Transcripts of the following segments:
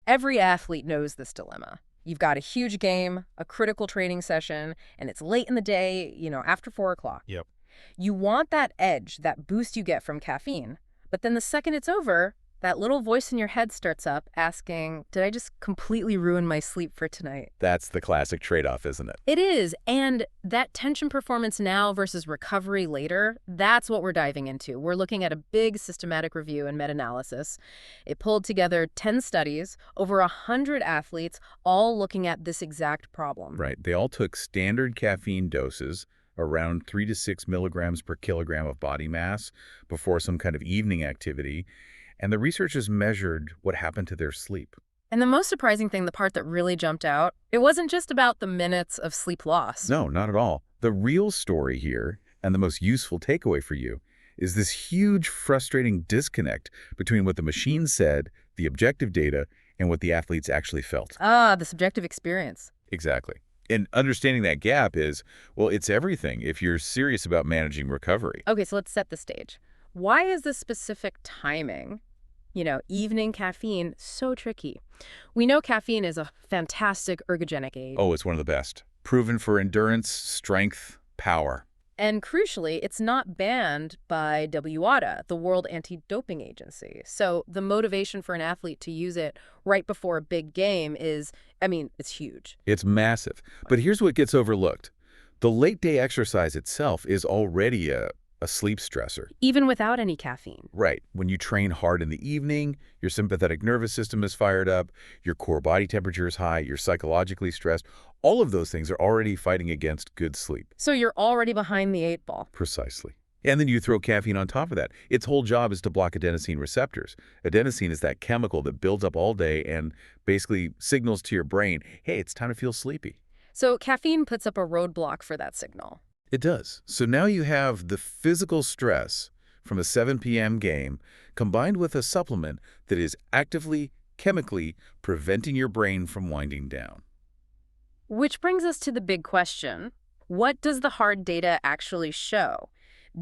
Every athlete knows this dilemma. You've got a huge game, a critical training session, and it's late in the day, after 4 o'clock. Yep. You want that edge, that boost you get from caffeine. But then the second it's over, that little voice in your head starts up asking, did I just completely ruin my sleep for tonight? That's the classic trade-off, isn't it? It is. And that tension performance now versus recovery later, that's what we're diving into. We're looking at a big systematic review and meta-analysis. It pulled together 10 studies, over 100 athletes, all looking at this exact problem. Right. They all took standard caffeine doses, around 3 to 6 milligrams per kilogram of body mass, before some kind of evening activity. And the researchers measured what happened to their sleep. And the most surprising thing, the part that really jumped out, it wasn't just about the minutes of sleep loss. No, not at all. The real story here, and the most useful takeaway for you, is this huge, frustrating disconnect between what the machine said, the objective data, and what the athletes actually felt. Ah, the subjective experience. Exactly. And understanding that gap is, well, it's everything if you're serious about managing recovery. Okay, so let's set the stage. Why is the specific timing, evening caffeine, so tricky? We know caffeine is a fantastic ergogenic aid. Oh, it's one of the best. Proven for endurance, strength, power. And crucially, it's not banned by WADA, the World Anti-Doping Agency. So the motivation for an athlete to use it right before a big game is, it's huge. It's massive. But here's what gets overlooked. The late-day exercise itself is already a sleep stressor. Even without any caffeine. Right. When you train hard in the evening, your sympathetic nervous system is fired up, your core body temperature is high, you're psychologically stressed. All of those things are already fighting against good sleep. So you're already behind the 8 ball. Precisely. And then you throw caffeine on top of that. Its whole job is to block adenosine receptors. Adenosine is that chemical that builds up all day and basically signals to your brain, hey, it's time to feel sleepy. So caffeine puts up a roadblock for that signal. It does. So now you have the physical stress from a 7 p.m. game combined with a supplement that is actively, chemically preventing your brain from winding down. Which brings us to the big question. What does the hard data actually show?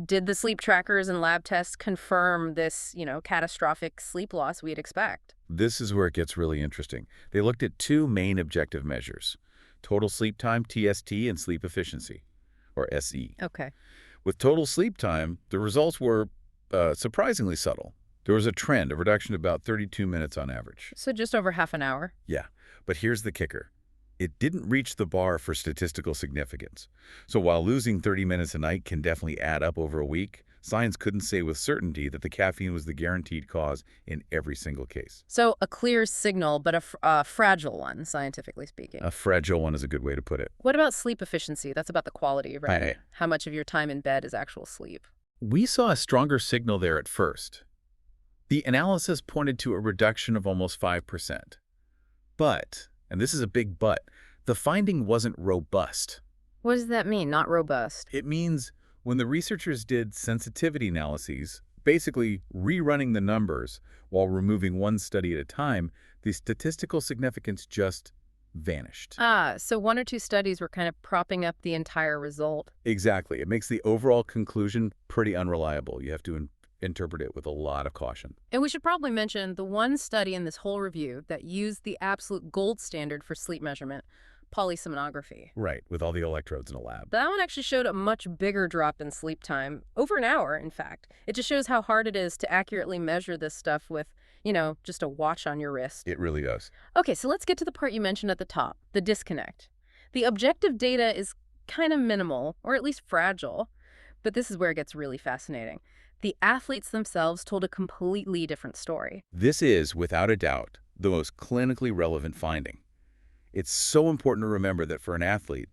Did the sleep trackers and lab tests confirm this, catastrophic sleep loss we'd expect? This is where it gets really interesting. They looked at 2 main objective measures, total sleep time, TST, and sleep efficiency, or SE. Okay. With total sleep time, the results were surprisingly subtle. There was a trend, a reduction of about 32 minutes on average. So just over half an hour? Yeah, but here's the kicker. It didn't reach the bar for statistical significance. So while losing 30 minutes a night can definitely add up over a week, science couldn't say with certainty that the caffeine was the guaranteed cause in every single case. So a clear signal, but a fragile one, scientifically speaking. A fragile one is a good way to put it. What about sleep efficiency? That's about the quality, right? Right. How much of your time in bed is actual sleep? We saw a stronger signal there at first. The analysis pointed to a reduction of almost 5%. But, and this is a big but, the finding wasn't robust. What does that mean, not robust? It means when the researchers did sensitivity analyses, basically rerunning the numbers while removing one study at a time, the statistical significance just vanished. So 1 or 2 studies were kind of propping up the entire result. Exactly. It makes the overall conclusion pretty unreliable. You have to interpret it with a lot of caution. And we should probably mention the one study in this whole review that used the absolute gold standard for sleep measurement, polysomnography. Right, with all the electrodes in a lab. That one actually showed a much bigger drop in sleep time, over an hour, in fact. It just shows how hard it is to accurately measure this stuff with, just a watch on your wrist. It really does. Okay, so let's get to the part you mentioned at the top, the disconnect. The objective data is kind of minimal, or at least fragile, but this is where it gets really fascinating. The athletes themselves told a completely different story. This is, without a doubt, the most clinically relevant finding. It's so important to remember that for an athlete,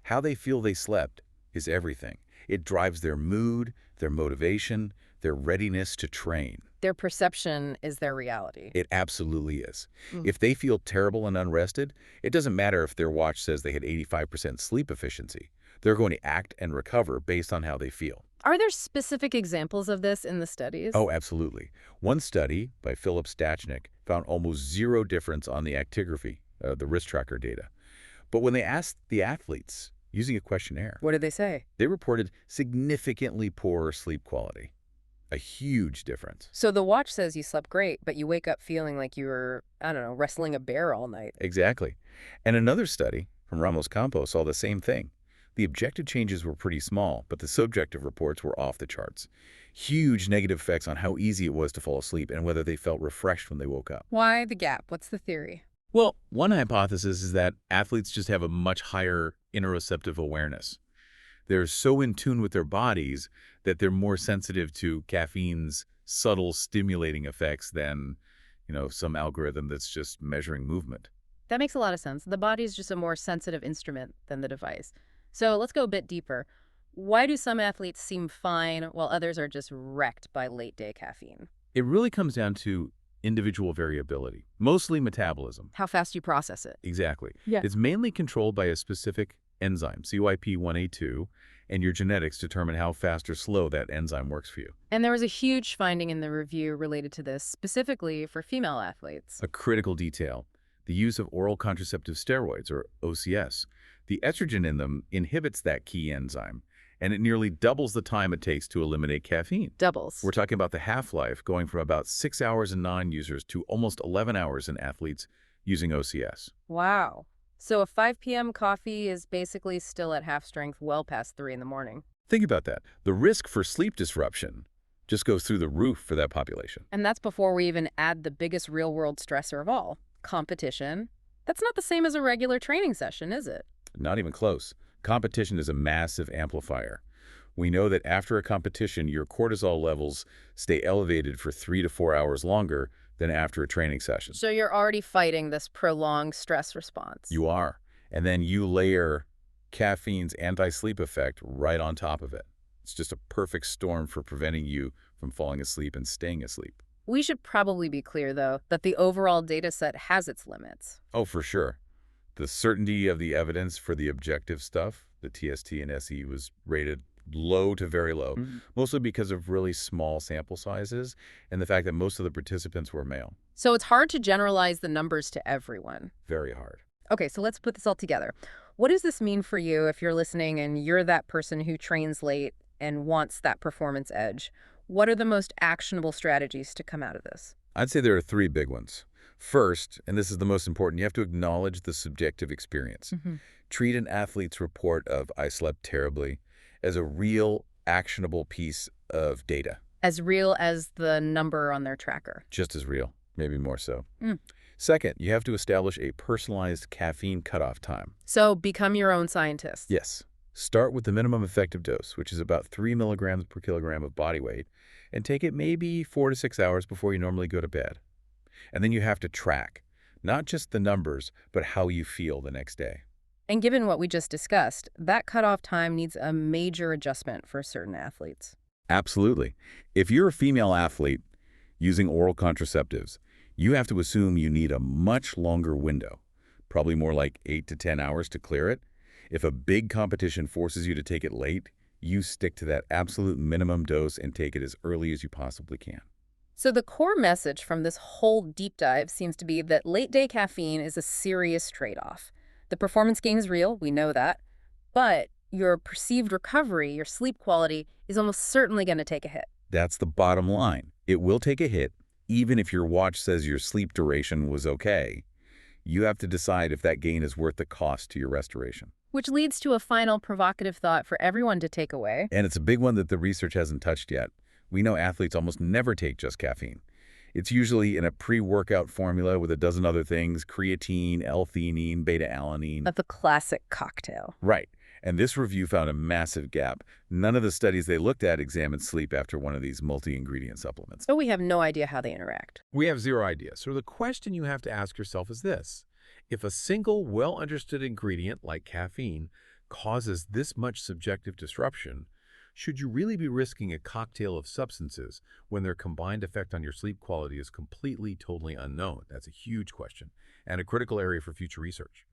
how they feel they slept is everything. It drives their mood, their motivation, their readiness to train. Their perception is their reality. It absolutely is. If they feel terrible and unrested, it doesn't matter if their watch says they had 85% sleep efficiency. They're going to act and recover based on how they feel. Are there specific examples of this in the studies? Oh, absolutely. One study by Philip Stachnik found almost zero difference on the actigraphy, the wrist tracker data. But when they asked the athletes using a questionnaire, What did they say? they reported significantly poorer sleep quality. A huge difference. So the watch says you slept great, but you wake up feeling like you were, I don't know, wrestling a bear all night. Exactly. And another study from Ramos Campos saw the same thing. The objective changes were pretty small, but the subjective reports were off the charts. Huge negative effects on how easy it was to fall asleep and whether they felt refreshed when they woke up. Why the gap? What's the theory? Well, one hypothesis is that athletes just have a much higher interoceptive awareness. They're so in tune with their bodies that they're more sensitive to caffeine's subtle stimulating effects than, some algorithm that's just measuring movement. That makes a lot of sense. The body is just a more sensitive instrument than the device. So let's go a bit deeper. Why do some athletes seem fine while others are just wrecked by late-day caffeine? It really comes down to individual variability, mostly metabolism. How fast you process it. Exactly. Yeah. It's mainly controlled by a specific enzyme, CYP1A2, and your genetics determine how fast or slow that enzyme works for you. And there was a huge finding in the review related to this, specifically for female athletes. A critical detail, the use of oral contraceptive steroids, or OCS. The estrogen in them inhibits that key enzyme, and it nearly doubles the time it takes to eliminate caffeine. Doubles. We're talking about the half-life going from about 6 hours in non-users to almost 11 hours in athletes using OCS. Wow. So a 5 p.m. coffee is basically still at half strength well past 3 in the morning. Think about that. The risk for sleep disruption just goes through the roof for that population. And that's before we even add the biggest real-world stressor of all, competition. That's not the same as a regular training session, is it? Not even close. Competition is a massive amplifier. We know that after a competition, your cortisol levels stay elevated for 3 to 4 hours longer than after a training session. So you're already fighting this prolonged stress response. You are. And then you layer caffeine's anti-sleep effect right on top of it. It's just a perfect storm for preventing you from falling asleep and staying asleep. We should probably be clear, though, that the overall data set has its limits. Oh, for sure. The certainty of the evidence for the objective stuff, the TST and SE, was rated low to very low, mostly because of really small sample sizes and the fact that most of the participants were male. So it's hard to generalize the numbers to everyone. Very hard. Okay, so let's put this all together. What does this mean for you if you're listening and you're that person who trains late and wants that performance edge? What are the most actionable strategies to come out of this? I'd say there are 3 big ones. First, and this is the most important, you have to acknowledge the subjective experience. Treat an athlete's report of "I slept terribly" as a real, actionable piece of data. As real as the number on their tracker. Just as real, maybe more so. Second, you have to establish a personalized caffeine cutoff time. So become your own scientist. Yes. Start with the minimum effective dose, which is about 3 milligrams per kilogram of body weight, and take it maybe 4 to 6 hours before you normally go to bed. And then you have to track, not just the numbers, but how you feel the next day. And given what we just discussed, that cutoff time needs a major adjustment for certain athletes. Absolutely. If you're a female athlete using oral contraceptives, you have to assume you need a much longer window, probably more like 8 to 10 hours to clear it. If a big competition forces you to take it late, you stick to that absolute minimum dose and take it as early as you possibly can. So the core message from this whole deep dive seems to be that late-day caffeine is a serious trade-off. The performance gain is real, we know that, but your perceived recovery, your sleep quality, is almost certainly going to take a hit. That's the bottom line. It will take a hit, even if your watch says your sleep duration was okay. You have to decide if that gain is worth the cost to your restoration. Which leads to a final provocative thought for everyone to take away. And it's a big one that the research hasn't touched yet. We know athletes almost never take just caffeine. It's usually in a pre-workout formula with a dozen other things: creatine, L-theanine, beta-alanine. Of the classic cocktail. Right. And this review found a massive gap. None of the studies they looked at examined sleep after one of these multi-ingredient supplements. So we have no idea how they interact. We have zero idea. So the question you have to ask yourself is this. If a single well-understood ingredient like caffeine causes this much subjective disruption, should you really be risking a cocktail of substances when their combined effect on your sleep quality is completely, totally unknown? That's a huge question and a critical area for future research.